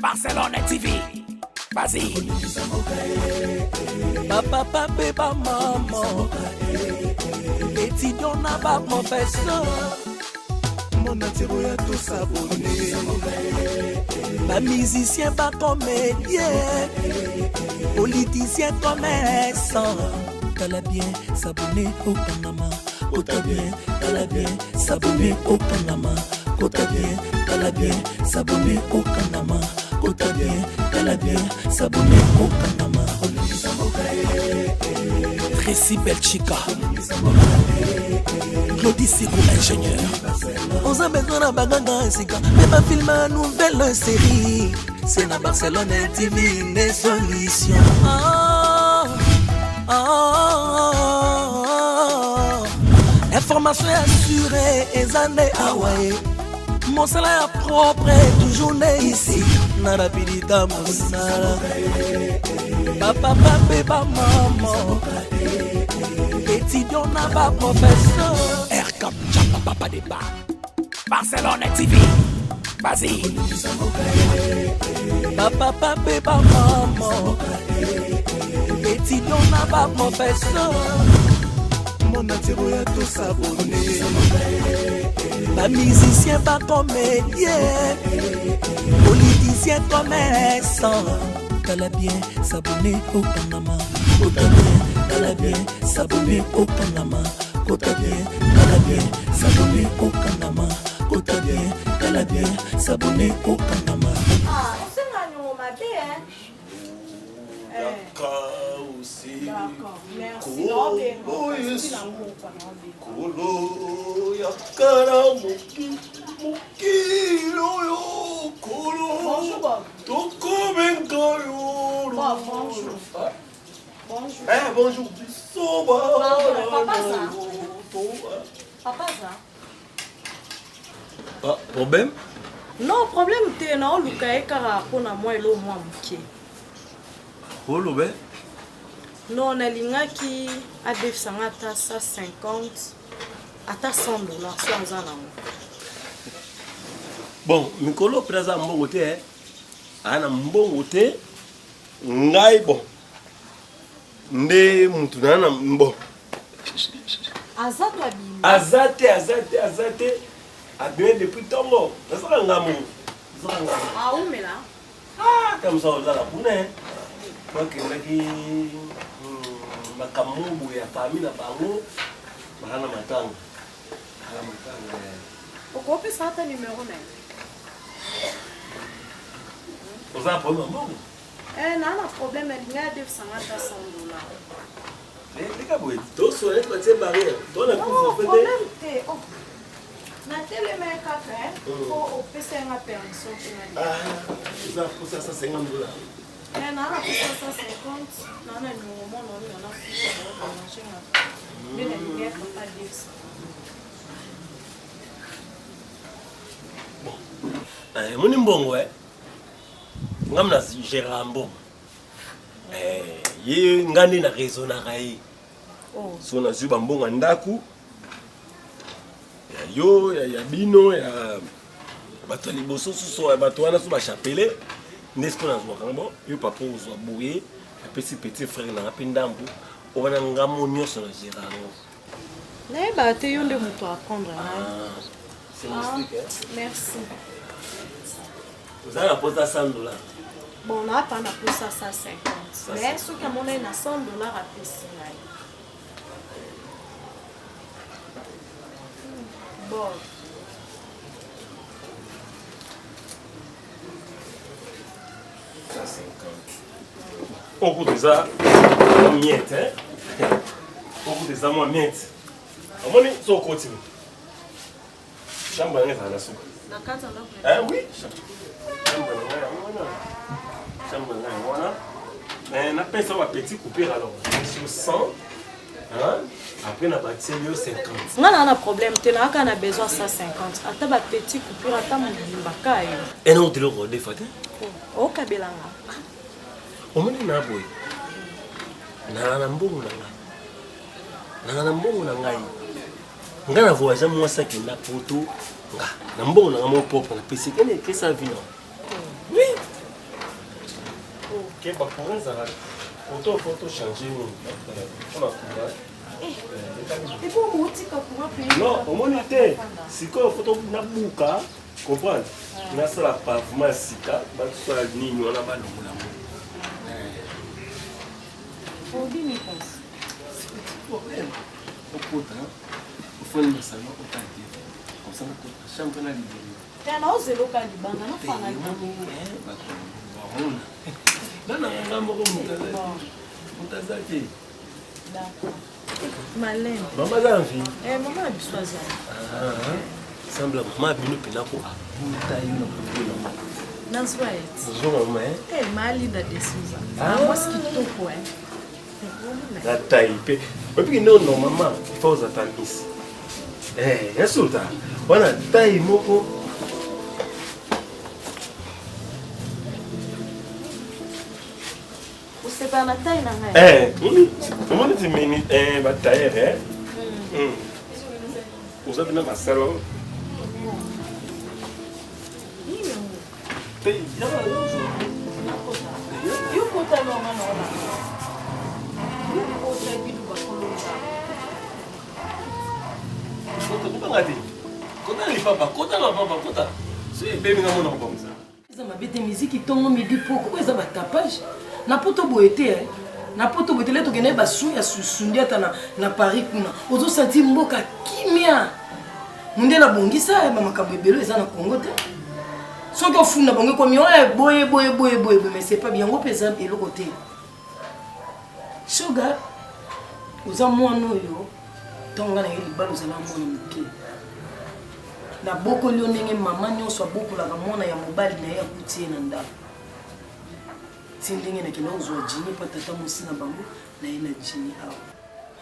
Barcelone TV. Vas-y. Papa, papa, maman. Étudiant n'a pas professeur. Mon atiro ya tout s'abonner. Pas musicien, pas comédien. Politicien, commerçant. T'as bien s'abonner au Panama. T'as bien, t'as bien s'abonner au Panama. T'as bien, t'as bien s'abonner au Panama. T'as bien, t'as bien s'abonner au Panama. Tracy Belchica, Claudie Sigou, ingénieur. On a besoin d'un bagage, c'est quand même un film, une nouvelle série. C'est la Barcelone TV, les solutions. Information assurée, et années Hawaii. Mon salaire propre est toujours né ici. Nada pidita monsala. Papa, papa, maman. Étudiant n'a pas professeur. Air comme Japa, papa débat. Barcelone TV. Vas-y. Papa, papa, maman. Étudiant n'a pas professeur. Mon atiro ya tout s'abonner. Pas musicien, pas comédien. Politicien, commerçant. T'as bien s'abonner au Panama. T'as bien s'abonner au Panama. T'as bien s'abonner au Panama. T'as bien s'abonner au Panama. Ah, on s'est manié au matin, hein? D'accord aussi. D'accord, merci. Non, mais Kolo, yakara mukilo yo, kolo. bonjour, Bob. Toko bengayo. Bob, bonjour. Bonjour. Eh, bonjour, bisoba. Papa, ça. Papa, ça. Ah, problème? Non, problème, t'es non, Luka, et car on a moins l'eau, moi, mouké. Oh, l'obé? Non, on a l'ingaki à 150, à ta 100 dollars, soit en amour. Bon, Mikolo présent mon côté, ana mon côté, ngai bon. Nde mutunana bon. Azat abim. Azate. A bien depuis Tongo. Ça sera ngamu. Ah, où mais là? Ah, comme ça on a la boune. Moi qui maki makamubu ya famille na bango. Mahana matanga. Hala matanga. Pourquoi peut ça ta numéro même? Vous avez un problème maman? Eh, non, le problème est qu'il y a 100 dollars. Les gars, vous êtes tous sur les barrières. Toi, la Non, problème c'est oh. Na télé mais café pour passer une permission pour ah, vous avez pour ça 50 dollars. Eh na la pour ça 50. Na na nous mon nom on a fait on manger na. Mais la lumière pas dire ça. Bon. Mon mbongo ngamna Gerambo. Ye ngani na raison na rai. Oh. So na zuba mbongo ndaku. Yo ya bino ya bato liboso so ya bato wana so ba chapelé nesko na zwa kango yo papa uzwa boye petit frère na pendambu o wana ngamo nyoso na Gerambo. Na ba te yo nde muto apprendre na. C'est mystique Merci. Vous avez apporté 100 dollars. Bon, on a pas na pour ça 50. Mais ce que mon na 100 dollars à payer là. Bon. Ça 50. Au bout de ça, miette, hein? Au bout de ça, moi, miette. On va aller sur le côté. Chambre à la soupe. Na kata na. Ah oui, chambre mais on appelle ça un petit coupure alors. Sur 100, hein? Après on a bâti 50. On a un problème, tu as besoin de 150. Ata ba petit coupure ata mbaka yo. Et non, tu le rodé faté. O kabelanga. On m'a dit na boy. Na mbongo na mbongo na ngai. Ngana voyage moi ça qui na poto. Na mbongo na mo propre na pesi que ça vient. Oui. Ok, bah pour un ça photo changer nous. On a courage. Et pour moi, tu comprends non, au moins était. Si quoi photo na buka, comprendre. Na ça la pavement sika, ba soit ni on a ba longola. Pour dire ni pense. Problème. Au pote, au fond de salon au tante. Comme ça la chambre na libéré. Tena ozelo ka libanga na fanga ni. Nana ngamo ko mutazaki. D'accord. Malène. Maman zanfi. Maman a besoin ça. Semble maman bino pinako abuta yo na Nanswa et. zo maman Mali da desuza. Moi ce qui toko la taille. Et puis non maman, il faut attendre ici. Insulta. Wana taille moko. C'est pas la taille là. Comment tu mets bataille Vous avez même un salon. Musique tongo midi pourquoi ça va tapage na poto boete na poto boete leto kene ba su ya sundiata na Paris kuna ozo senti mboka kimia munde na bongisa ba makabebelo eza na Congo te soki ofunda bongo komi boye mais c'est pas bien opeza eloko te sugar oza mwana oyo tonga na libalo zala mwana muke na boko lio ndenge mama nyonso abokolaka mwana ya mobali na ye akutie na ndako ti ndenge na kende ozwa jini mpo tata mosi na bango na ye na jini awa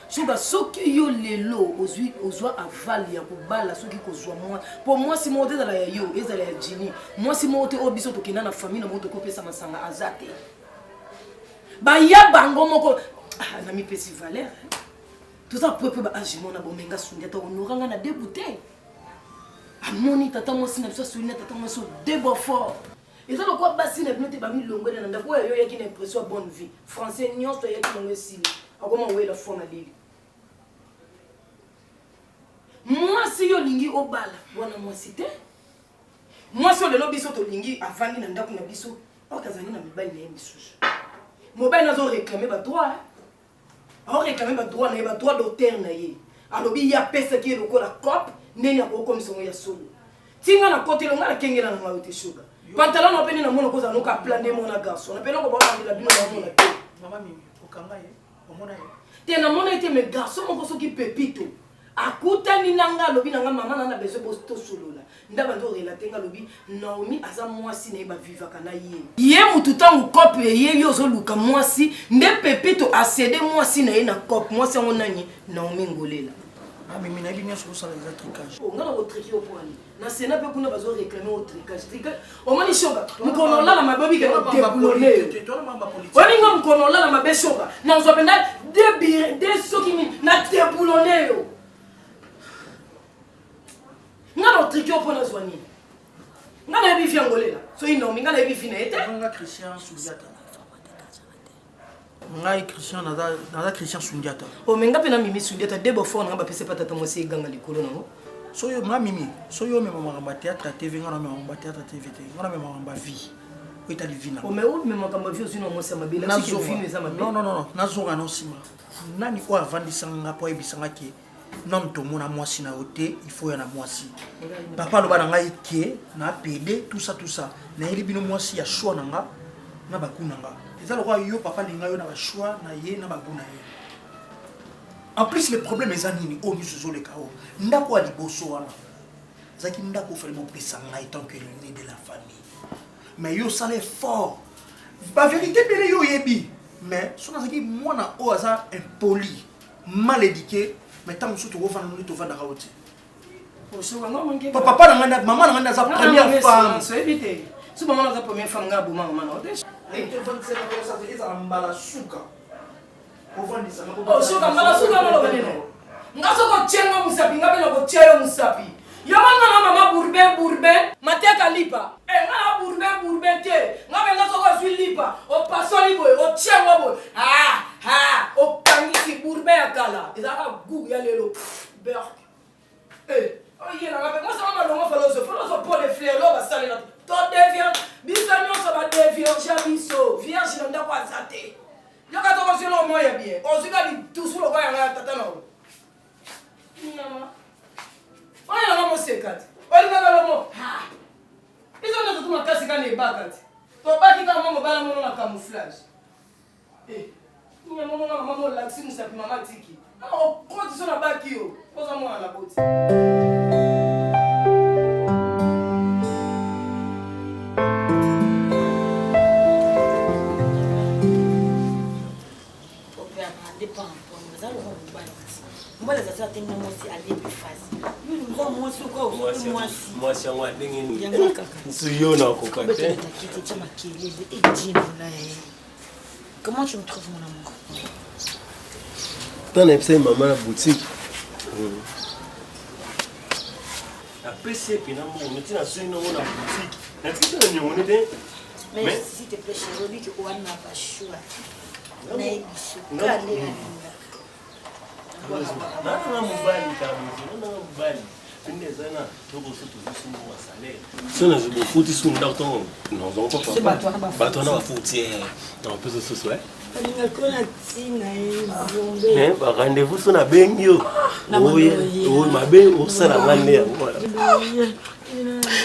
soka soki yo lelo ozwa avale ya kobala soki kozwa mwa mpo mwasi moko te ezala ya yo ezala ya jini mwasi moko te oyo biso tokenda na famille na moko tokopesa masanga aza te baya bango moko na mipesi valeur toza pepe baage mona bomenga sundi ata onoranga na debute amoni tata mwasi na biso souline tata mwasi debo fort eza lokwa basi na bino te bamilongwela na ndako oyo yaki na impression ya bonne vie français nyonso yaki nango esili akoma wela fo na lili mwasi yo lingi obala wana mwasi te mwasi lelo biso tolingi avandi na ndako na biso okazani na mibali na ye misusu mobali nazo réclamer ba droit réclamer ba droit na ye ba droit d'auteur na ye alobi ya pesa ki lokola cop ndenge akokomisa ya solo tinga na kote longa na kengela na ngaute sugar pantalon na peni na mona koza noka plané mona garçon na peni ko ba la bino na mona te mama mimi okanga ye omona ye te na mona ete me garçon moko soki pepito akutani nanga lobi nanga mama na besoin bosto solola ndaba ndo relater nga lobi Naomi aza mwasi na ba vivaka na ye mutu tangu cop ye yo zo luka mwasi nde pepito accéder mwasi na ye na cop mwasi ngo nani Naomi ngolela mimi na binya sur ça les tricage ngana ko triki opwani na sena pe kuna bazo réclamer au tricage omani shoga mkono la mababi ke débouler wani ngam mkono la mabe shoga na uzopenda de soki ni na débouler yo ngana triki opwani zwani ngana bi fiangolela so ino ngana bi fina ete ngana Christian Sundiata ngai Christian nada Christian Sundiata o menga pena mimi Sundiata debo fo nga ba pese patata mo se ganga likolo nango so yo nga mimi so yo mema ngamba théâtre TV ngana mema ngamba théâtre TV te ngana mema ngamba vie oita livina o me o mema ngamba vie osino mo se mabela na so vie eza mabela non nazonga no sima nani ko avandisa nga po ebisanga ke non to mona mwasi na ote il faut ya na mwasi papa lo bana ngai ke na pede tout ça na eli bino mwasi ya choix nanga na bakuna nga eza lokwa yo papa linga yo na ba choix na ye na bakuna ye en plus le problème est nini o ni zozo le kao ndako ali boso wana zaki ndako fele mo pesa ngai tant que l'aîné de la famille mais yo ça fort ba vérité bele yo yebi mais sona zaki mwana o aza impoli mal éduqué mais tant que tu vas faire tu vas dans la route papa na nganda maman na nganda za première femme so éviter si maman na za première femme nga bo maman na ote et tu vas c'est comme ça c'est ça mbala suka ovandi ça oh suka mbala suka na lo beneno ngaso ko chenga musapi ngabe na ko cheyo musapi yamanga na mama burbe mateka lipa ngana burbe te ngabe ngaso ko Philippe, au passant libre, au tien, au kangisi bourbe à Kala. Ils ont goût, il y a les lots. Berk. Eh, il y a la moi, ça m'a philosophe pour les fleurs, là, ça là. Toi, déviant, bisagnon, ça va déviant, j'abisso, viens, je n'ai pas zaté. Il y a 14 ans, moi, il y a bien. On se dit tout sur le voyage, il y a tatano. Non. On y a un mot sécat. On y a un mot. Ils ont tout le cas, c'est quand les bacs. Tu vas qui quand même bala mon camouflage. Eh, il y a un moment maman laxi nous s'appelle maman tiki. Oh, quand tu sont là bas qui yo, pose-moi à la botte. Moi, les affaires techniques, moi aussi, aller plus facile. Moi, c'est quoi? Moi, c'est moi, dingue. Il y a un caca. C'est yo, non, copain. Comment tu me trouves, mon amour? T'en as fait maman à la boutique. La PC, puis non, on était dans une boutique. Mais s'il te plaît, chérie, que on n'a pas choix. Mais il faut aller. So na zubo futi su nda to no zo papa. Ba to na ba futi no peso so so ba rendez-vous so na bengyo. Oh ma be o sala ngane wala.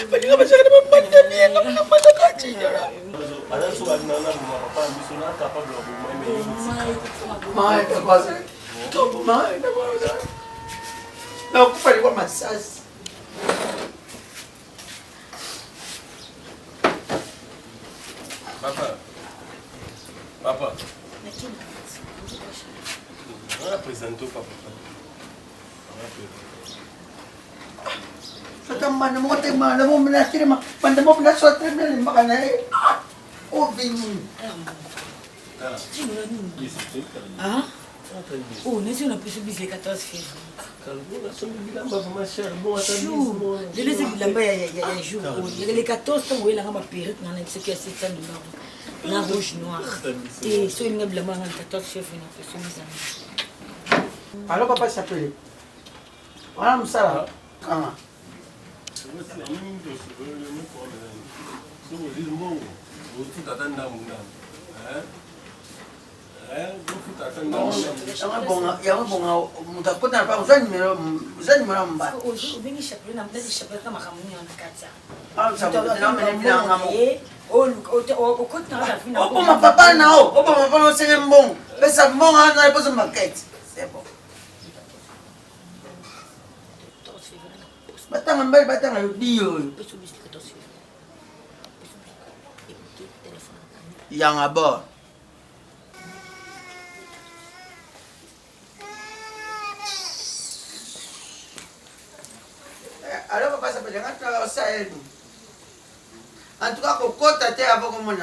Bali ba shaka ba manda ni na manda ka chi. Ala so ba na na papa biso na capable of Mai ka quase. Topo mai na quase. Não, que falei com a massagem. Papa. On apresentou papa. Só mana mo te mana mo menastir ma. Manda mo na só tre mele makana. O vinho. Ah? Oh, nesse on a pu subir les 14 février. Chou, je laisse là-bas il y a un jour. Les 14 temps où il a ma perruque, on a ce qui est 700 $. La rouge noire. Et so il y a blanc en 14 février, on fait ça. Alors papa s'appelle. Voilà msala. Kama. Yang bonga mutakota pa uzani mara mba. Ubingi chapeau na mdadi chapeau kama kamuni on kata. Ah sababu na mene bila ngamo. O kota na fina. Opo mapapa nao. Opo mapapa no sege mbongo. Pesa mbongo na ipo market. C'est bon. Batanga mbali batanga dio. Yang abo. Alors papa ça peut dire que ça est. En tout cas kokota te avant comme on a.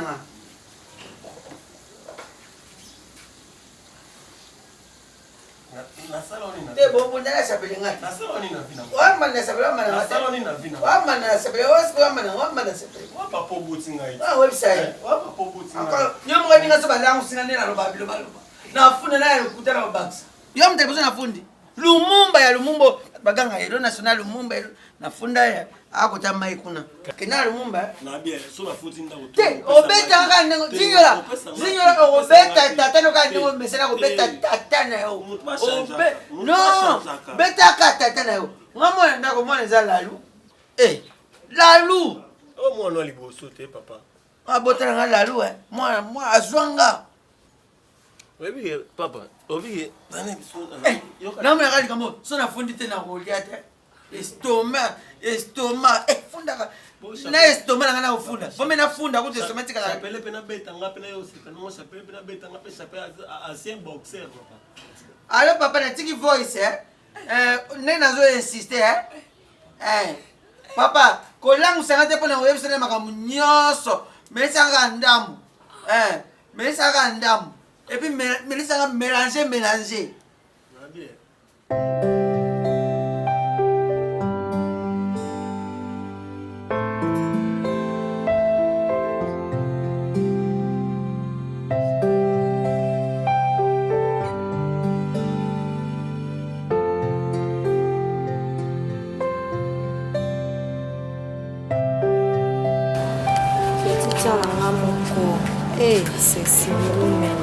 Te bon na ça peut dire ngati. Wa mana ça peut mana. Wa mana ça peut wa mana ça peut. Wa papa boti ngai. Ah website. Wa papa boti ngai. Encore nyomo ngani ngaso balangu sinanela lo babilo balo. Na funa naye ukutana lo box. Yo mtebuzo na fundi. Lumumba ya Lumumbo baganga hero national Lumumba nafunda ya ako tamai kuna kina Lumumba na bien so la futi nda uto te obeta ngane zinyola obeta tatano kandi ngo mesela obeta tatana yo no beta tatana yo ngamona ndako mwana za lalu lalu o mwana liboso te papa abotana nga lalu mwana azwanga webi papa obi tane biso na mwana kali kamo so na fundi te na goliate estomac funda na estomac na ufunda bombe na funda kuti estomac kala pele pena beta nga pena yo sika no sa pele pena beta nga pesa pe ancien boxer papa alors papa na tiki voice nena zo insister papa kolangu sangate pona website makamu nyoso mesanga ndamu mesanga ndamu et puis mesanga mélanger na bien soutien na nga moko. C'est women.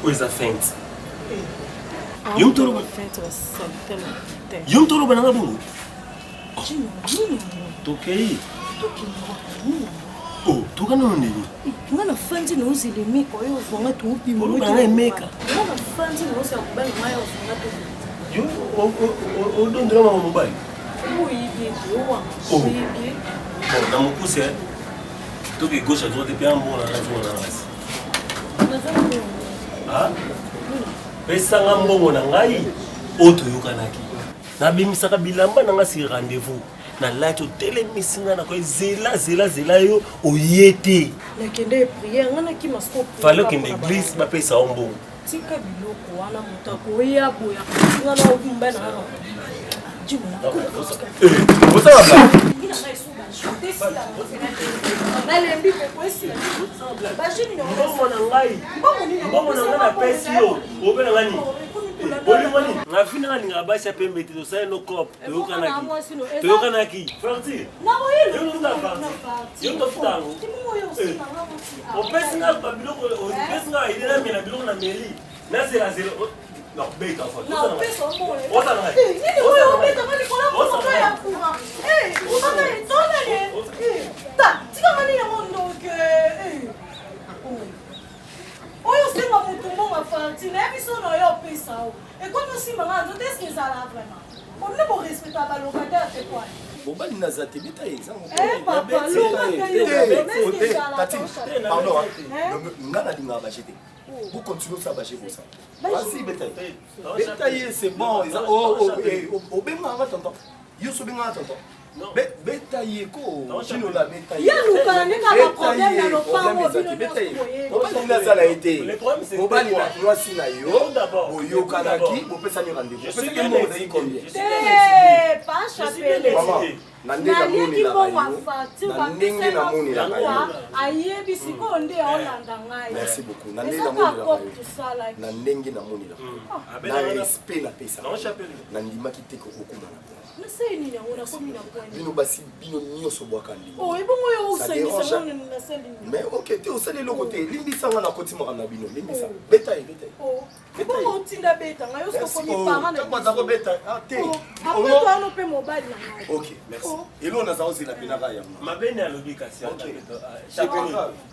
Coisa fente. Yum toro banana bungu. Toquei. Oh, tu ganhou onde? Ngana fanzi no zile miko yo vonga tu upi mo. Ngana meka. Ngana fanzi no se akubana mayo vonga tu. Yo o don drama mo bai. Oui, Oh, na mukuse. Tu que gosta de pé amor na zona nasi. Ah? Pesa ngambongo na ngai oto yokanaki. Na bimisaka bilamba na ngasi rendez-vous. Na lato telemisinga na ko zela yo oyete. Na kende prière ngana ki masko. Fallait que l'église ba pesa ombongo. Tika biloko wana mutako ya boya. Ngana okumba na. Você vai falar? Nalembi kokwesi. Bashini no. Mbongo na ngai na pesi yo. Obela ngani? Olimoni. Na fina ngani ngabasha pembe tito sai no cop. Toyokanaki. Francis. Na boyelo. Yo ndo ndava. Yo ndo futango. Opesi na babiloko, opesi na idena mina biloko na meli. Na zela. Non, beta fa. Non, pesa mbongo. Ota na ngai. Nini boyo beta mali kola moto ya kuba. Tona. Ta, tika mani ya mondo ke. Oyo simba mutu mbongo fanti, na biso no yo pesa o. E kono simba ngando teske zala vraiment. On ne peut respecter ba locataire te quoi. Bobali nazate bita exemple. Papa, locataire. Pardon. Ngana dinga bachete. Vous continuez ça bâcher pour ça. Vas-y bétail. Bétail c'est bon. Oh benga va tonton. Yo so benga tonton. Bétail ko. Chino la bétail. Ya luka ndeka ba problème ya lopango bino bétail. Bobali nazala été. Bobali na mwasi na yo. Boyo kanaki, bopesa ni rendez-vous. Pesa ke mo zai combien? Pas chapelle. Maman. Naleki bongo facture na ndenge na moni la kayo. Ayebi siko nde olanda ngai. Merci beaucoup. Na ndenge na moni la kayo. Na ndenge na moni la kayo. Na respect la pesa. Na ndima ki teko okuma na. Naseni ni ngona komi na point. Bino basi bino nyoso bwaka ndi. Oh, ebongo yo usengisa mona na seli. Mais OK, te osali lo côté. Limbisa nga na koti mo na bino. Limbisa. Bétail. Oh. Ebongo tinda beta nga yo soko komi parent na. Kwa zako bétail. Ah te. Après toi on peut mobile na ngai. OK, merci. Et là on a ça aussi la penaka ya. Mabeni ya lobi kasi.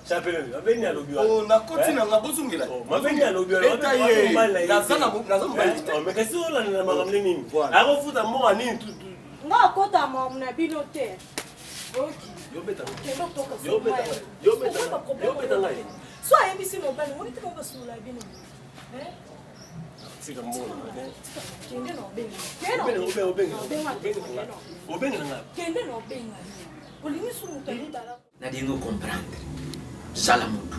Chapelle. Mabeni ya lobi. Oh, na koti na nga bozungela. Mabeni ya lobi. Bétail. Nazana mobile. Oh, mais kasi ola na makamle nini? Ako futa mo nini tu. Nga kota mam na bino te. OK. Yo beta. Yo beta ngai. So ayebisi mobile, ngoni te mo basula bino. Sika mbona. Kende no benga. Obenga nga. Kende no benga. Olingi sumu tali dala. Na dingo comprendre. Sala mutu.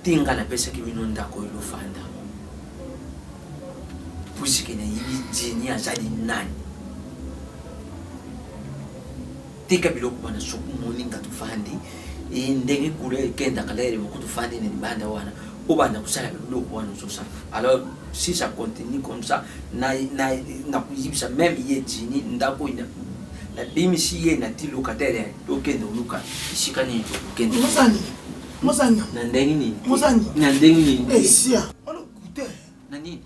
Tinga na pesa ki bino ndako ilofanda. Puisque na yibi jini azali nani. Tika biloko bana soku moninga tufandi. Ndenge kule kenda kalere mo kutufandi ni banda wana. Obana kusala biloko wana zosa. Alors si ça continue comme ça, na kuyibisa même ye jini ndako ina. La bimisi ye na ti locataire okende oluka. Ishikani okende. Mozanya. Na ndenge ni. Mozanya. Sia. Alo kute. Na nini?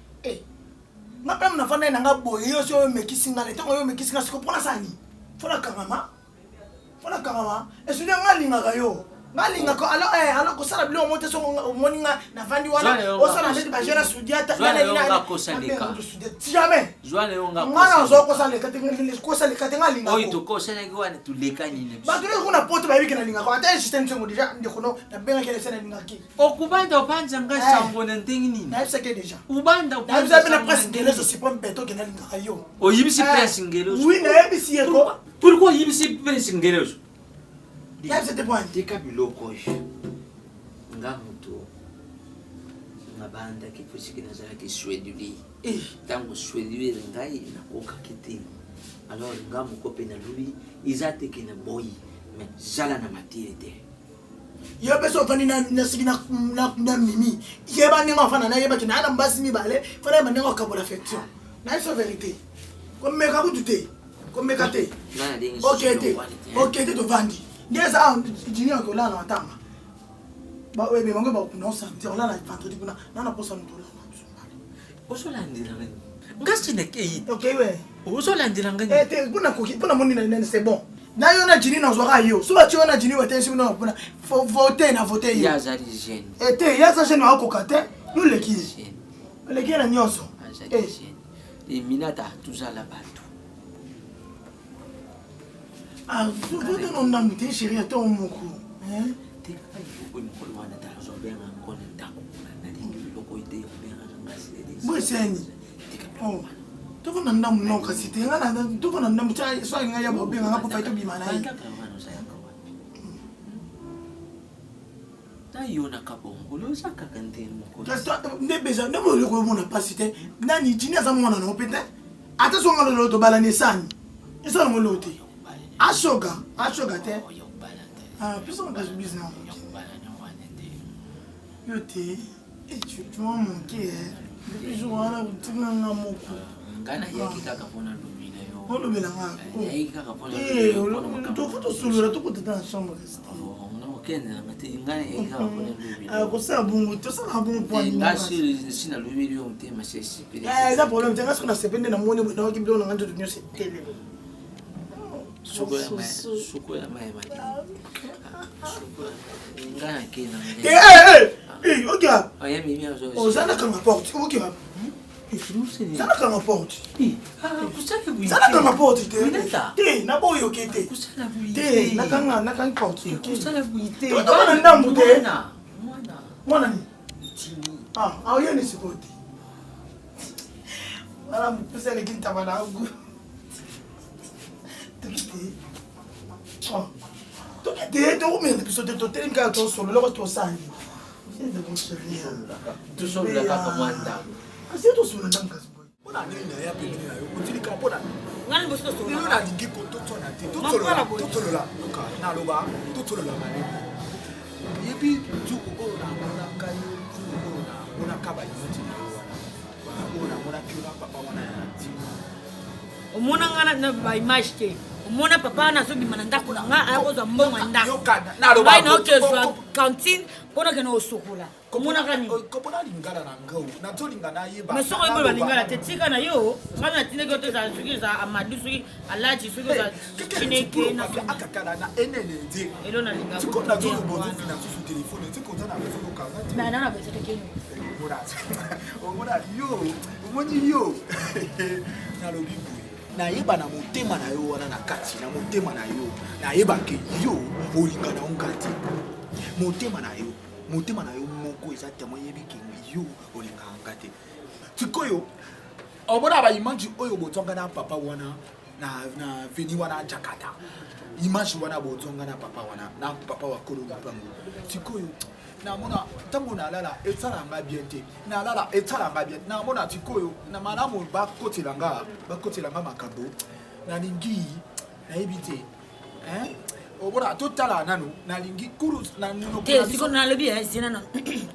Ngapela mnafanya na ngabo yo sio mekisinga le tongo yo mekisinga siko pona sani. Fona kangama. Esudia ngalinga kayo. Malinga ko alors ko sala bilo monte so moninga na vandi wana o sala ndeti bajera sudiata na ko salika jamais Joane onga ngana zo ko salika tenga linga oyi to ko salika wana tuleka nini ba tule kuna poto ba bikina linga ko ata system tsengo deja ndikono na benga kele sena linga ki okubanda opanza nga sango na ntingi nini na ipsa ke deja ubanda na ipsa bena presse ngelezo sipom beto kena linga yo o yibisi presse ngelezo oui na ipsi ko pourquoi yibisi presse ngelezo ya ipsa te point tika biloko nga mutu ngabanda kifusi kinazala kisweduli tango sweduli ngai nakoka kiti alors nga mukope na lui izate kina boyi mais zala na matirete yo beso fani na sigina na mimi yeba ninga fana na yeba kina na mbasi mi bale fana ma ninga ka bola affection na so vérité comme me ka kutute comme me kate OK te to vandi ndeza jini ko la na tanga ba webe mango ba no santi on la na vendredi kuna na posa ndo la osolandila ngani ngasi nekei OK we osolandila ngani te kuna moni na c'est bon na yo na jini na zwa yo so ba chiona jini wa tension na kuna voter na voter yo ya zali jeune ya sa jeune wa ko kate nous le kizi le kina nyoso minata tuzala batu tu voter non na muté chérie to moko te kai ko mko wana ta zo benga ngone ndako na lingi loko ite benga ngasi Boy seni. Oh. Toko na ndamu no kasi te ngana toko na ndamu cha so nga ya bobe nga po faito bimana yi. Ta yona kabongo lo saka kanteni moko. Kasi ne beza ne mo le ko mona pasite. Nani jini aza mwana na opete. Ata so ngalo lo to bala ne sani. Eso mo lo te. Ashoga te. Ah, piso nga business. Yo te. Tu dois manquer. Depuis je vois là où tu n'as pas beaucoup. Ngana yaki kaka pona lumina yo. Oh lumina nga. Yaki kaka pona lumina. Tu faut solo tu peux te dans la chambre. Oh, no kenda ngati ngana yaki kaka pona lumina. Ah, ko sa bungu, to sa bungu point. Ngasi sina lumina yo mtema sesi pele. Ça problème, tenga sona sepende na moni na ki bilo na nganto tunyo se tele. Suko ya mai mali. Suko. Ngana kena. OK. Aya mimi azo. Ozana kama porte. OK. Sana kama porte. Kusaka buyi. Sana kama porte te. Te, na boyo kete. Kusala buyi. Te, na kanga porte. Kusala buyi te. To na ndambu te. Mwana ni. Tini. Au yeni sipoti. Wala mpesa le kinta bana ugu. Tukiti. Oh. Tukiti to me episode to tenga to solo lo to sani. Tu solo la kaka mwanda. Asi to solo ndanga siboy. Ona nini na ya pembeni na yo. Utilika pona. ngani boso so Nilo na dingi ko to tsona te. To tsolo la. Oka na loba. To tsolo la mane. Yebi tu ko na mona kai tu ko na mona kaba yoti na wana. Ona mona kiuna papa wana ya ti. omona ngana na ba image te omona papa na so bimana ndako na nga ayokozwa mbongo ya ndako Na loba. ngai naokezwa cantine mpona kena osokola komona kani Kopona lingala na ngau. Na to lingana yeba. mais soko yebola balingala te tika na yo ngai natindeki yo te ezala soki eza amadu soki alaji soki eza chineke na akakala na enene nde. elo nalinga Tikona zo bozo fina su telefone. Tikona na zo kanga. nana besetekeno Omona yo. Omoni yo. Na lobi na yeba na motema na yo wana na kati na motema na yo na yeba ke yo olinga na ongati motema na yo moko eza temo yebi ke yo olinga ngati tikoyo omona ba image oyo botonga na papa wana na veni wana Jakarta image wana botonga na papa wana na papa wa kolo bango tikoyo na mona tango na lala etala nga bien te na lala etala nga bien na mona tikoyo na malamu ba kotelanga makabo na lingi na ebite obora totala nanu na lingi kuru na nino te siko na lobi sina na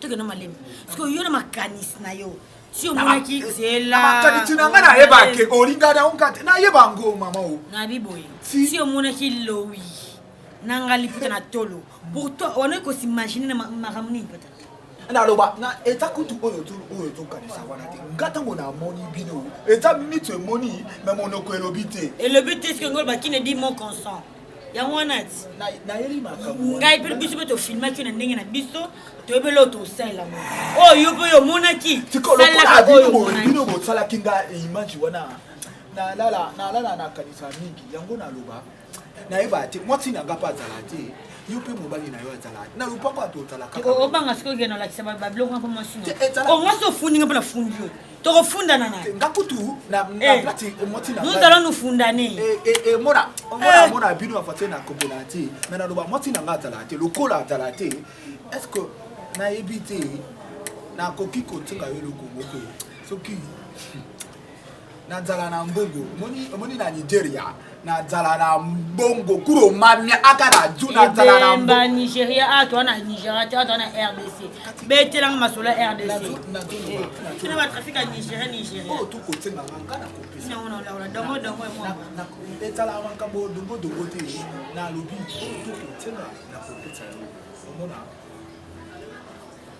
toke na malemi siko yo na makanis na yo si omonaki zela makanisi na nga na yeba ke olinga na ongate na yeba ngo mama o na biboye si omonaki lowi nangali puta na tolo pour toi on est aussi imaginer na maramuni puta na loba na etakutu oyo to kanisa wana te ngata ngona moni bino eta mito moni mais monoko elobite et le but est que ngol ba qui ne dit mon consent yango wana ti nayeli makambo ngai mpe biso mpe tofilmaki na ndenge na biso toyebeli oyo tosalela oyo mpe oyo omonaki salaka oyo bino bosalaki nga image wana nalala na kanisa mingi yango naloba nayeba te mwasi na nga mpe azala te yo mpe mobali na yo azala te na lupango ato ozala kaka obanga sikoyo okende olakisa babiloko mpo mwasi mwasi ofundi nga mpe na fundi oyo tokofundana na nga kutu na plati mwasi na nous allons nous fundane mona bino afate na kombona te me naloba mwasi na nga azala te lokola azala te est ce que nayebi te nakoki kotinga yo eloko moko soki nazala na mbongo omoni na nigeria nazala na mbongo kuro mamia aka na ju nazala na mbongo nigeria to na nigeria to na RDC betelanga masolo RDC kina ba trafic à nigeria oh to kotenga nga na kopesa na dongo mo na betala wanka bo dongo te na lobi to kotenga na kopesa omona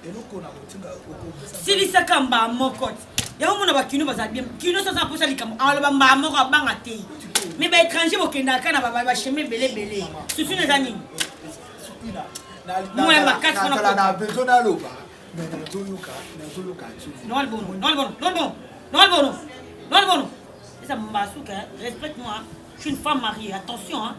eloko na kotenga kopesa silisa kamba mokoti yango mona bakino baza bien kino sasa posa likamo aloba mba moko abanga te mais ba étranger bokendaka na ba chemin belé susu na zani mona makati kona na besoin na loba mais na zoyoka tu non ça mbasuka respecte-moi je suis une femme mariée attention hein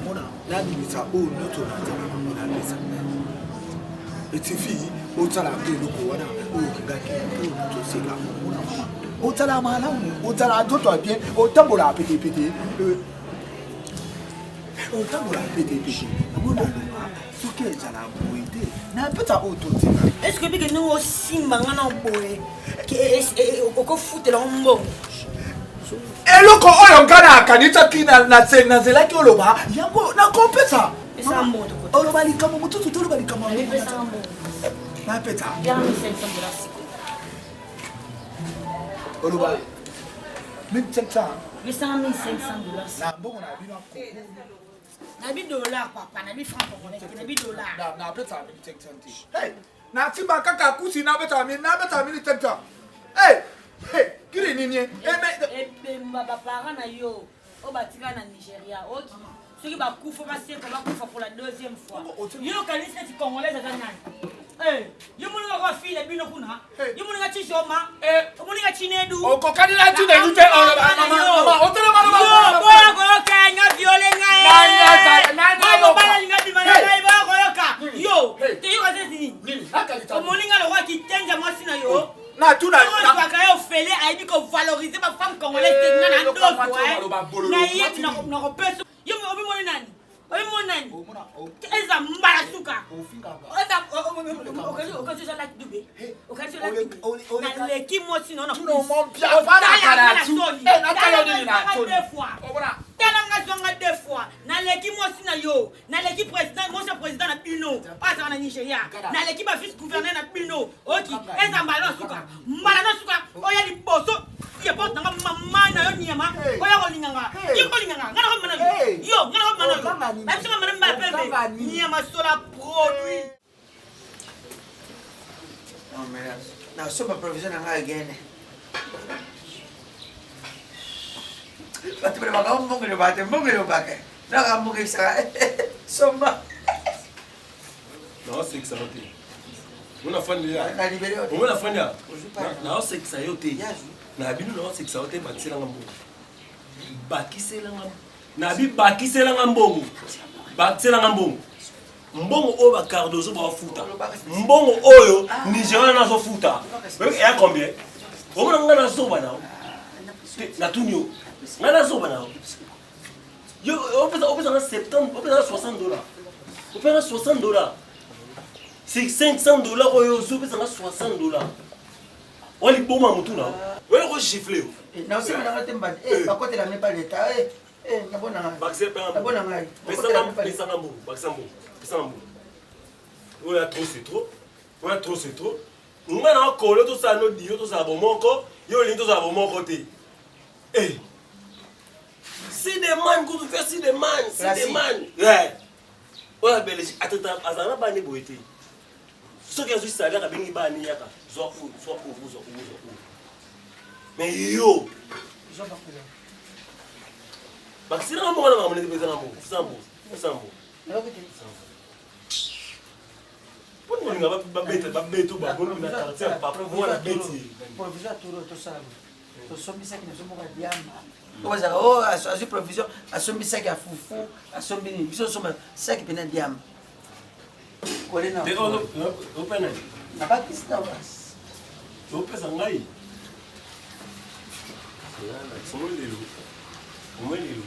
mona nabimisa oyo nyonso nazala pesa etifi otala mpe eloko wana oyo okingaki oyo tozoseka mona mama otala malamu otala nzoto ya bien otambola petepete amona loba soki ezala boye te napesa oyo totika est-ce que bike ningo osimba nga na boye okofutela mbongo eloko oyo nga nakanisaki nazelaki oloba yango nakopesa oloba likambo motutu toloba likambo napesa oloba 1500 na mbongo na bino na $1 papa na $1 congolais na $1 na pesa 1500 hey na timba kaka kusi na pesa 1500 hey kiri nini ebemba bapara na yo oyo batika na nigeria oki soki bakufa baseka bakufa pour la deuxième fois yo okanisi neti congolaise aza nani yo moninga kwa file bino kuna yo moninga chishoma omoninga chinedu okokani na chinedu te boya koyoka nga viole ngaebala linga bima na ngai boya koyoka yo teyoka sesi nini omoninga lokwa kitenza mwasi na yo na tuna na ofele aibi ko valoriser ma femme congolaise te na ndoto na yet na kopesa yo obi moni nani eza mbala suka okasi la dube okasi la na leki mosi non deux fois na leki mosi na yo na leki président mosi président na bino asa na Nigeria na leki ba vice gouverneur na bino oki eza mbala suka oya liboso ye porte nga mama na yo nyama oya ko linganga ngana ko mana yo ngana ko mana même si madame Mbappé nyama sola produit non mais na soba provision nga again batu bale baka mbongelo bake na mbongelo isa soma non c'est que ça va te on a fani ya on a fani ya na c'est que ça yote na bino na c'est que ça yote bakisela mbongo bakisela mbongo mbongo oyo bacardozo bafuta mbongo oyo Nigeria nazo futa ya combien omona nga nazoba nao na tunio nga nazoba nao yo opesa na 70 opesa na $60 opesa na $60 c'est $500 oyo opesa na $60 wali boma mutu na oyo ko gifler na osema na ngate mbadi bakotela me pa leta nabona ngai on a trop c'est trop on a encore tout ça no dio tout ça bon moko yo li tout ça bon moko te si des man go to faire si des man ouais on a Belgique atata azana bani boité ce que je sais là ka bengi bani yaka zo Mais yo. Maxime on va ramener des ambo. Sambo. Pour nous on va bête ba bon na quartier papa voilà bête. Provisoire tout ça. To sombisa ki nazo moka diamba. Oza oh azo provision asombisa ki afufu asombini biso soma saki pena diamba. Kolena. De open it. Na ba kista was. Open sangai. Umwelelo.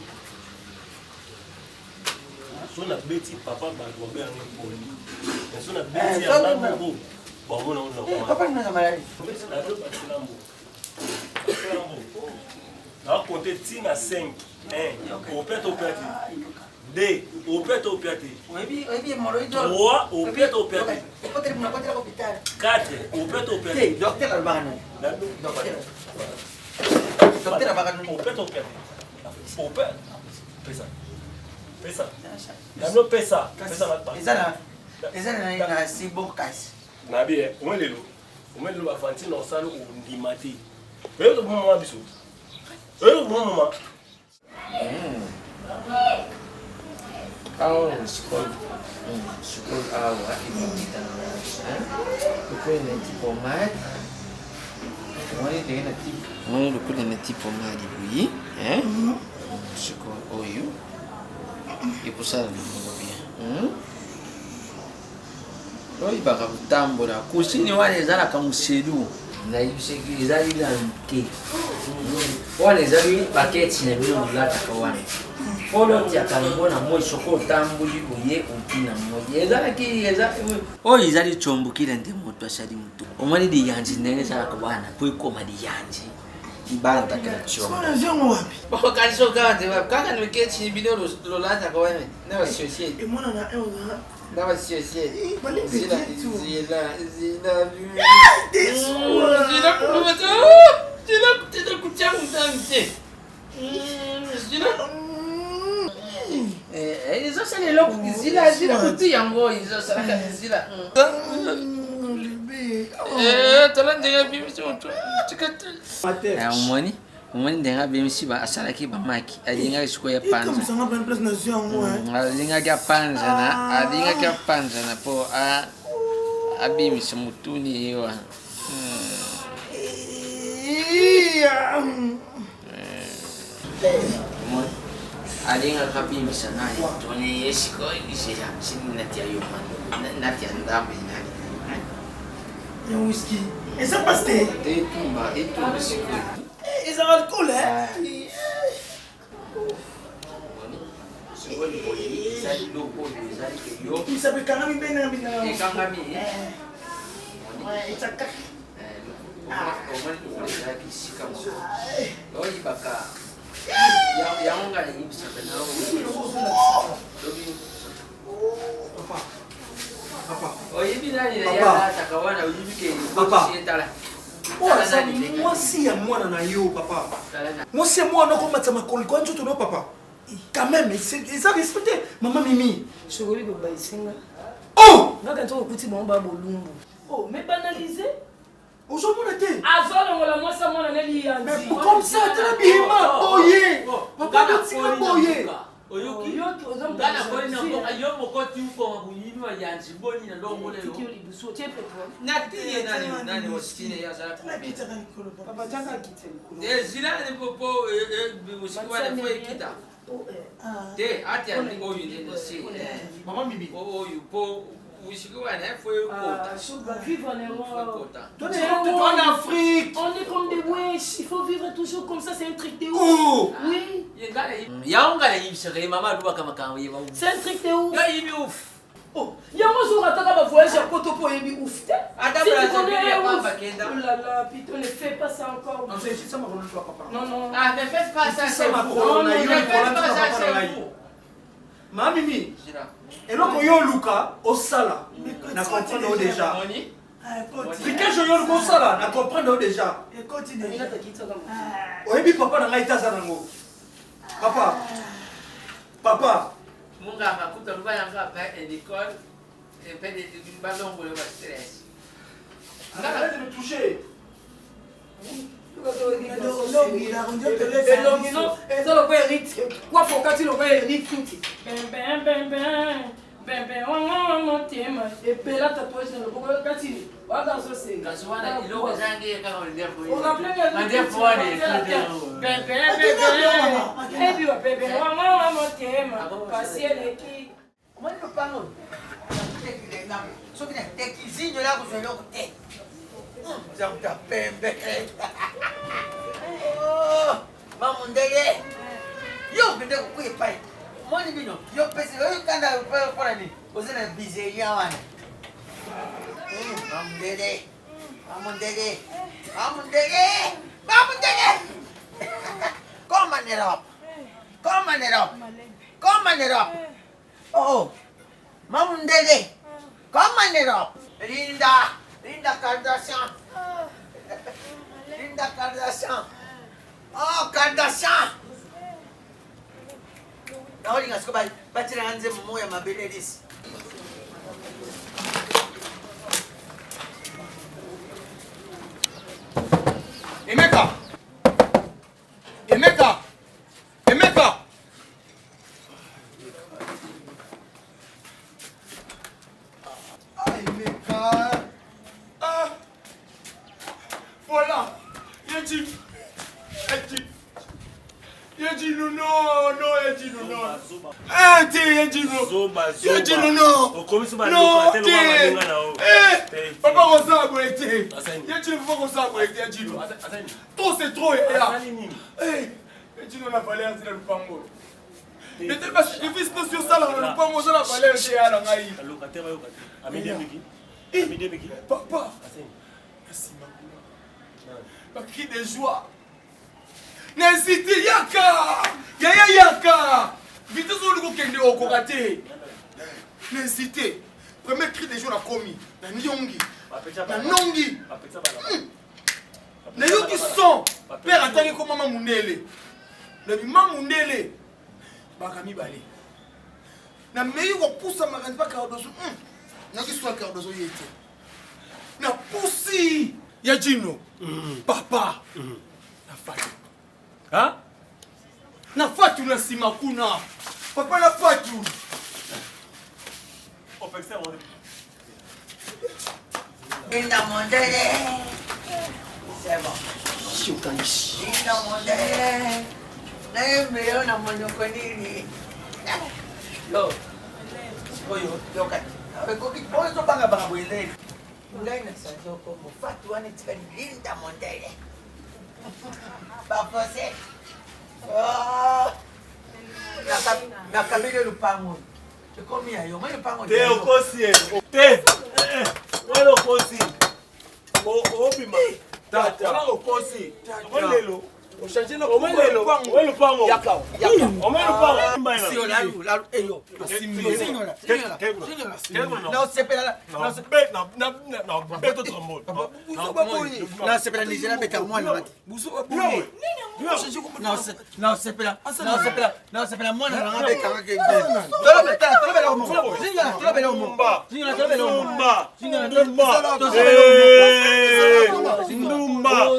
Sona beti papa ba ko be an ko. Sona beti ya ba ko. Bon non. Papa ni na malari. On va compter Tina 5. 1. Au pète. 2. Au pète. 3. Au pète. 4. Au pète. Docteur Albano. Docteur Albano. Au pète. Pesa. Nano pesa. Pesa matpa. Ezana na si bon casse. Na bien, umwelelo ba fanti no salo ndimati. Wewe mama biso. Mama. Kau sekolah awak ibu kita, lupa nanti pomat, mana lupa nanti pomat ibu, sekolah oyu, ibu salah nama dia, Oi baka kutambula kusini wale zala kamusedu na ibiseki zali lanke wale zali paketi na bino lata kawane polo tia kalibona moi soko tambuli uye upina moje zala ki oi zali chombukira ndi moto ashali mtu omani di yanji nene zala kawana kuiko madi yanji ibanda kala chombo Sona zongo wapi? bako kaliso kante kaka nimeketi bino lo lata kawane na wasiosie Emona na ewa. Não vai ser assim. Zila. Isso é louco. Zila kutu yango. Isso é zila. Talan dengar bim tu. É money. Umani denga bemsi ba asala ki ba maki adinga isiko ya panza Sanga ban place na zongo adinga ya panza na po abimisi mutuni yo adinga kabimisa na toni yesiko isija sinna tia yo na tia ndamba inani ya whisky esa paste etumba siko esa alcool Bisa bekanga mbena mbina. Bekanga mi. Itaka. Oi baka. Yang enggak ini bisa benar. Papa. Oh ini nani ya takawana ujibike. Papa. Oza mwasi ya mwana na yo papa. Mwasi ya mwana komata makolo kwa njoto no papa. Quand même, ils ont respecté maman Mimi. Je voulais que Baïsinga. Oh! Là, quand on écoute mon babo lumbu. Oh, mais banalisé. Aujourd'hui, on était. Azol, on l'a moi, ça, moi, on a dit. Mais comme ça, très bien, boyé. Papa, tu vas boyé. Oyoki ngana koni na mboka yo mokoti uko mabunyibi wa yanzi boni na longo lelo natiye nani wasikine ya zala papa tanga kitse zila ne popo usiku wale foi kita te ati andi oyu ne se Maman Mimi. oyu po usiku wale foi kota vivre en Europe. En Afrique. On est comme des wesh, il faut vivre toujours comme ça, c'est un truc de ouf. Oui. Yaonga yibisere mama luba kama kama yeba. C'est un truc de ouf. Ya yibi ouf. Oh, yango jour ataka ba voyage à Poto po yebi ouf. Ata Si tu Brazil connais ya ouf. papa kenda. Oh là là, putain, ne fais pas ça encore. Non, c'est ça ma volonté papa. Non. Ah, ne faites pas ça, c'est ma vous. corona, Ne yo, faites corona, pas ça, papa, c'est vous. Maman Mimi. Jira. eloko yo luka osala na comprendre o déjà rike jo yo luka osala na comprendre o déjà oyebi papa na ngai te aza nango papa munga akakuta luba yanga pa école et pe de balongo le stress arrête de me toucher elongi no eza lokola erite kwafokati lokola erite kuti bembe wango motema epela tatouage na loboko kati wakanso senga kasi wana iloko ezange kaka ebiwa bebe wango motema pasi eleki omoni lopango soki nateki zinyo la kozwa eloko te zakuta pembe mamundele yo pende kokuya epai moni bino yo pesi oyokanda mpona nini oza na bizeria wana mamundele mamundele mamundele mamundele come on Europe come on Europe come on Europe oh mamundele come on Europe Linda Kardashian Linda Kardashian oh Kardashian naolinga siko batira hanze momo ya mabele lisi Emeka Emeka Emeka Emeka voilà Yejino no Yejino no ti Yejino Yejino no papa Rosabo était Yejino papa Rosabo était Yejino tout c'est trop Yejino la valeur de l'Upango était pas sacrifice sur ça là l'Upango ça la valeur de la ngai papa merci ma cri de joie N'hésitez yaka yaka vite sur le kokende okokate n'hésitez premier cri de joie na komi na nyongi na nongi na yoki son père atangi ko mama mundele na mama mundele bakami balé na meyi ko poussa makandi pa kardozo na ki soit kardozo yete na poussi ya jino papa na fatu Hein? Na fatu na sima kuna. Papa na fatu. On fait ça, on Linda Mondele. C'est bon. Chukanishi. Linda Mondele. Na na monoko nini. Yo. Yo kati. Koki boy to banga boile. Ngai na sajo ko fatu ane tsani Linda Mondele. Bafose. Oh. Nakamile lupango. Tekomi ayo, mwe lupango. Te okosi. Te. Welo okosi. Obima. Tata okosi. Olelo. Oshanje na omelo. Welo pango. Yaka. Omelo pango mbaina. Si olalu, lalu eyo. Sinyola. Non, sepela. Non, sepela. Non, beto trombone. Non, sepela nijela beta mwana wati. Buso babuni. Non, sepela. Non, sepela mwana na beta ngake. Tolobela omo. Tolobela omo. Ndumba.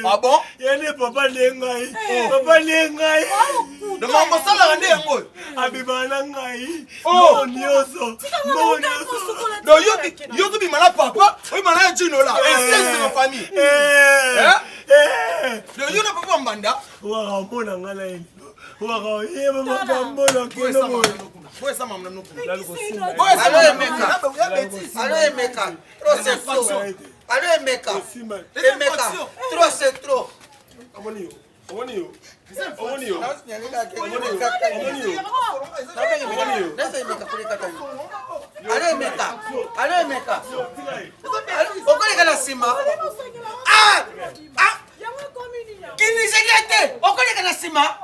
Ah bon? Papa lengai. Papa lengai. De mambo sala ngande yango. Abibana ngai. Oh, nyoso. No yo to be mala papa, o mala jino la. C'est ma famille. No yo na papa mbanda. Wa mona ngala Allô, Emeka. Trop c'est trop. Allô, Emeka. Emeka. Trop c'est trop. Allô, Emeka. Okoleka na sima. Kinisegete. Okoleka na sima.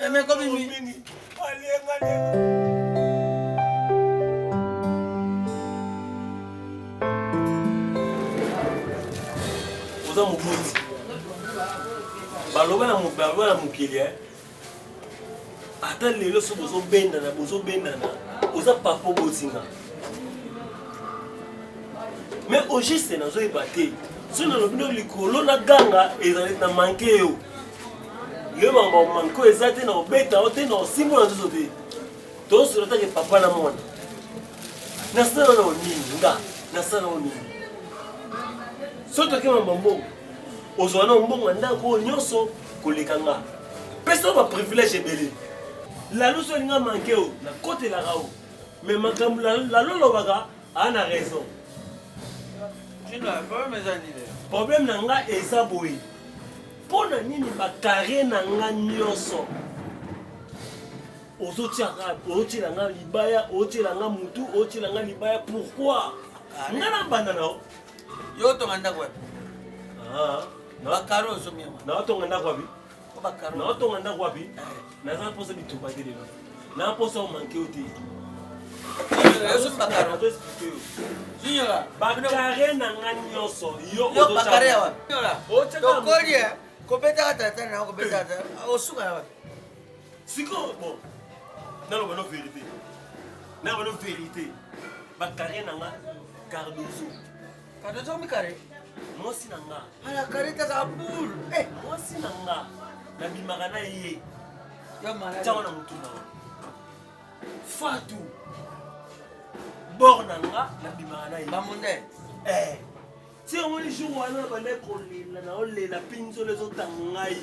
Emeka mimi. Oza moboti baloba na mokili ata lelo so bozobendana oza papa obotinga mais au juste nazoyeba te so nalobi no likolo na ganga ezali na manke yo lelo manko eza te na obeta o te na osimbo na nzoso te tosola take papa na mwana nasala na onini nga nasala na onini so tokema mbongo ozwa na mbongo ndako oyo nyonso koleka nga mpe so baprivilège ebele lalo so elinga manke o nakotelaka o mais makambo lalo olobaka aa na raison problème na nga eza boye mpo na nini bakare na nga nyonso ozotiela nga libaya ozotiela nga mutu ozotiela nga libaya pourquoi nga na banda na o Yo tonga ndako wapi? Bakaro ozomiama. Naotonga ndako wapi? Bakaro. Naotonga ndako wapi? Naza posa bituba te lelo. Na posa o manke oti. Yo bakaro. Signora, bakare na nga nyonso. Yo bakare wapi? Signora, tokoli kopeta tata na kopeta tata. Osuka wapi? Siko bon. Naloba no vérité. Naloba no vérité. Bakare na nga Cardozo. Cardozo mi kare? Mosi na nga. Ala kare ta kabul. Mosi na nga. Na bimaka na ye. Yo mara. Tsawa na mutu na. Fatu. Bor na nga na bimaka na ye. Bamunde. Si on les jour wana bande kolela na olela pinzo les autres ngai.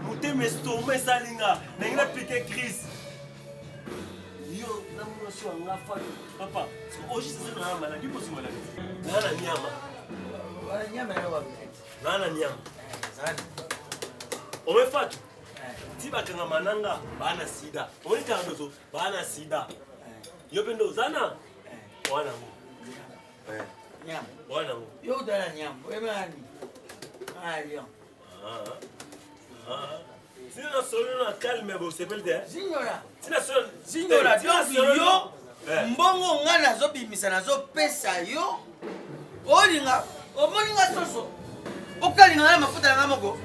Muteme stome salinga. Na ngina piquer crise. Yo na mwaso nga fatu. Papa, hoje c'est na maladi pour simala. Nana nyama. Wala nyama ya wapi? Nana nyama. Sana. Ome fatu. Ti bakanga mananga bana sida. Oni Cardozo bana sida. Yo pendo zana. Wana ngo. Nyama. Wana ngo. Yo dala nyama. Wewe nani? Lion. Sina solo na calme bo sepel de. Signora. Sina solo. Signora, yo. Mbongo ngana zo bimisa na zo pesa yo. Olinga, omolinga soso. Okalinga na mafuta na moko.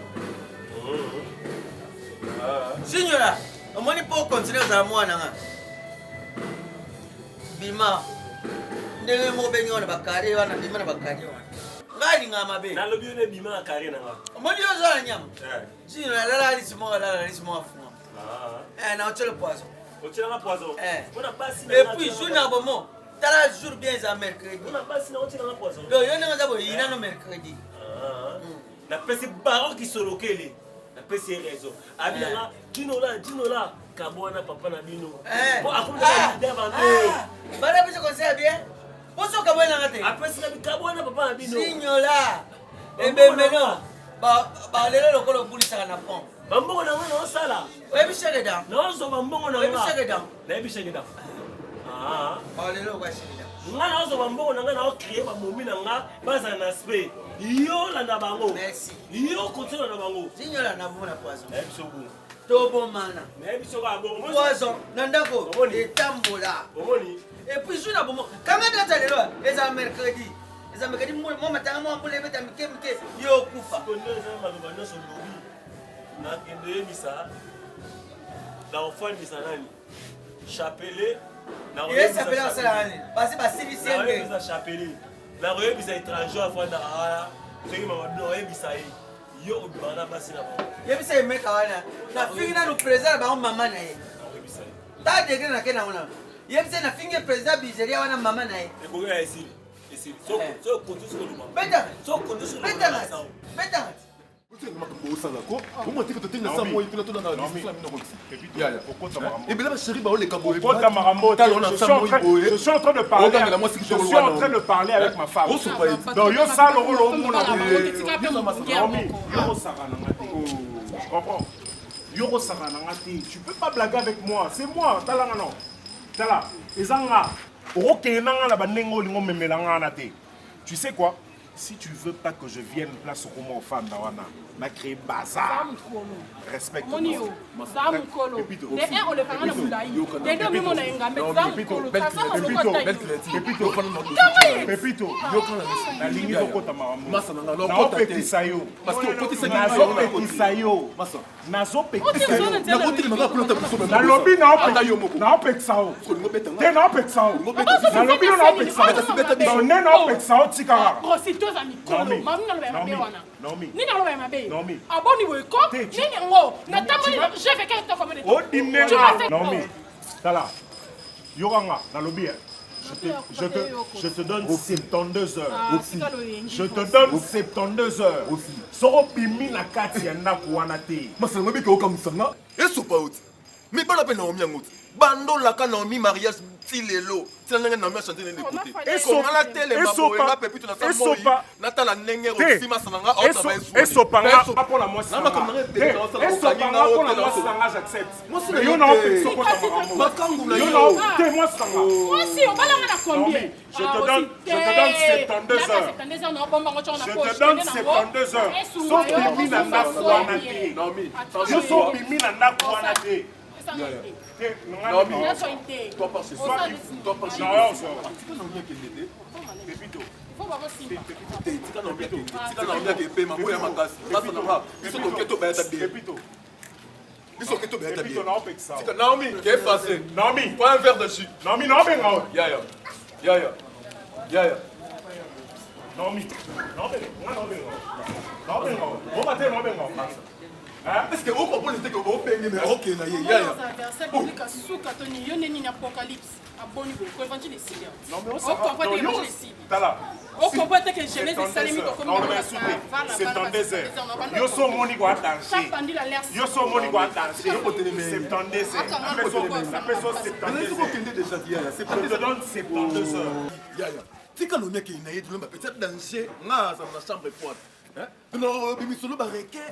Signora, omoni po continuer za mwana nga. Bima. Ndenge mo bengi wana bakare wana bima na bakare wana. Ngali nga mabe. Na lobi ne bima kare na nga. Omoni yo za nyama. Signora, la lisimo afuma. Na otele poison. Otele na poison. On a passé. Et puis jour na bomo. Tala jour bien za mercredi. On a passé na otele na poison. Yo na za bo ina no mercredi. Na pesi baro ki solokele. Na pesi raison. Abina dinola kabona papa na bino. Bo akunda idea ba be. Bana pesi conseil bien. Poso kabona ngate. Apesi na kabona papa na bino. Signola. Embemeno. Ba lelo lokolo bulisa na pont. Bambongo na ngana osala. Ebiseke da. Na ozo bambongo na ngana. Ebiseke da. Na ebiseke da. Ba lelo kwa shida. Ngana ozo bambongo na ngana o créer ba momi na nga baza na aspect. Yo la na bango. Merci. Yo continue na bango. Signola na bona poison. Ebisogo. Tobo mana. Na ebisogo abongo. Poison nandako. Etambola. Omoni. Et puis jour na bomo. Kanga data lelo eza mercredi. Eza mercredi mo matanga mo mbule beta mike yo kufa. Kondo eza maloba nyonso lobi. Na kende bisa. Na ofani bisa nani? Chapelé. Na oyebisa chapelé osala nani? Basi basili Na senge. oyebisa chapelé. Na oyebisa étranger afanda ala. Soki mama do oyebisa ye. Yo obana basi na bango. Yebisa emeka wana. Na fingi na président ba mama na ye. Na oyebisa ye. Ta degré na kena wana. Yebisa na fingi président Bizeria wana mama na ye. Eboga ya esili. So kondu so luma. Beta. So kondu so luma. Beta. Je suis en train de parler avec ma femme. Donc, yo ça le je comprends. Yoro Saranangati, tu peux pas blaguer avec moi, c'est moi, Talangano. Tala, Ezanga, Rokenanga la banengo lingo memelanga nate. Tu sais quoi? Si tu veux pas que je vienne place au comment aux femmes d'Awana, m'a créé bazar. Respecte-moi. on le parle de Moulaï. Les deux mêmes on a un gamme. Pépito, la ligne de Kota Marambo. Nazo je te donne 72 heures. Je te donne 72 heures. Soro bimi na kati ya ndako wana te. Masanga biko okamsanga. Esopa uti. Mais pas la peine na miango. Bando la kana mi mariage tilelo. Tilanga na mi chanter ne côté. Esopa la tele mabo na pepito na sa moi. Na tala nenge aussi masanga ota ba esu. Esopa nga pour la moi. Na makamna pe na sa Esopa nga pour la moi j'accepte. Yo na ope soko ta makambo. Makangu na yo. Yo na te moi sanga. Moi si on va la combien? Je te donne 72 heures. Je te donne 72 heures. Sauf bimi na ndako wana te. Je sors bimi na ndako wana te. Non, mais toi par chez soi, toi par chez soi. Naomi, qui est facile. Naomi, pas un verre de jus. Naomi, Naomi, Naomi. Naomi, est-ce que vous comprenez que vous payez mais ok na on comprend que jeunesse de Salimi c'est en désert. Yo so moni go attacher. Yo so moni go attacher. C'est en désert. La personne c'est en désert. Je te donne 72 heures. Si quand on est qui n'a pas peut-être danger, na dans la chambre froide. Hein? Non, bimisolo bareke.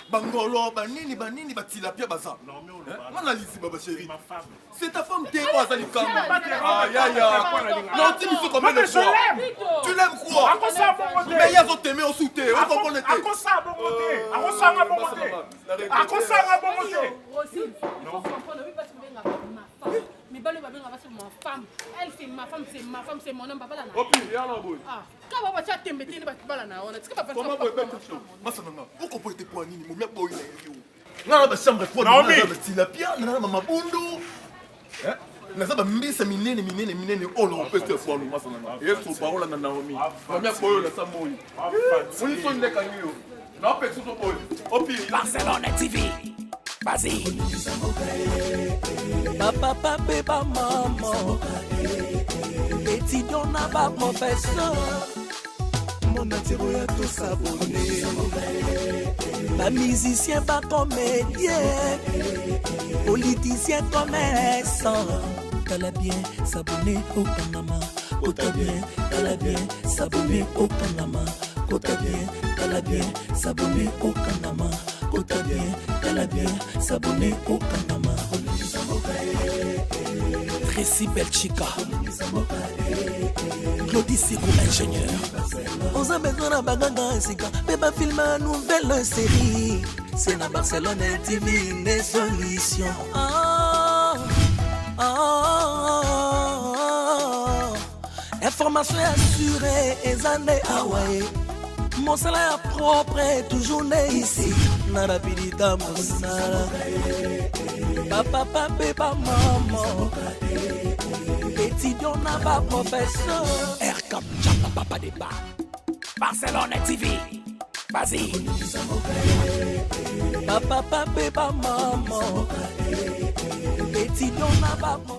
Bangolo, banini, batilapia baza. Non, mais on a lisi, baba chérie. Ma femme. C'est ta femme, t'es quoi, Zalikam? Non, tu me sais combien de fois? Tu l'aimes quoi? Mais il y a d'autres aimés au soutien. On comprend les thés. Mais ma femme, elle c'est ma femme, c'est mon homme, papa là. Oh, puis, il y a un boy. Ah, quand on va te mettre là, on est-ce que papa comment vous pouvez vous comprenez tes poignets, mon mec boy là. Non, chambre froide, non, mais tilapia, non, maman bondo. Hein? Naza ba mbisa minene oh non peut te fois nous masana. Et son parole na Naomi. Maman boy là ça moi. Oui, son de kanyo. Non, peut tout boy. Oh, puis Barcelone TV. Vas-y. Papa, papa, maman. Étudiant n'a pas professeur. Mon atiro ya tout s'abonner. Pas musicien, pas comédien. Politicien, commerçant. T'as bien s'abonner au Panama. T'as bien, t'as bien s'abonner au Panama. T'as bien, t'as bien s'abonner au Panama. T'as bien s'abonner au Panama. Tracy Belchica, Claudie Sirou, ingénieur. On a besoin d'un bagage ainsi mais pas filmer une nouvelle série. C'est dans Barcelone TV, les solutions. Information assurée et années Hawaii. Mon salaire propre est toujours né ici. Nara pilita monsala. Papa, papa, maman. Étudiant n'a pas professeur. Air comme Chapa Papa Débat. Barcelone TV. Vas-y. Papa, papa, maman. Étudiant n'a pas professeur.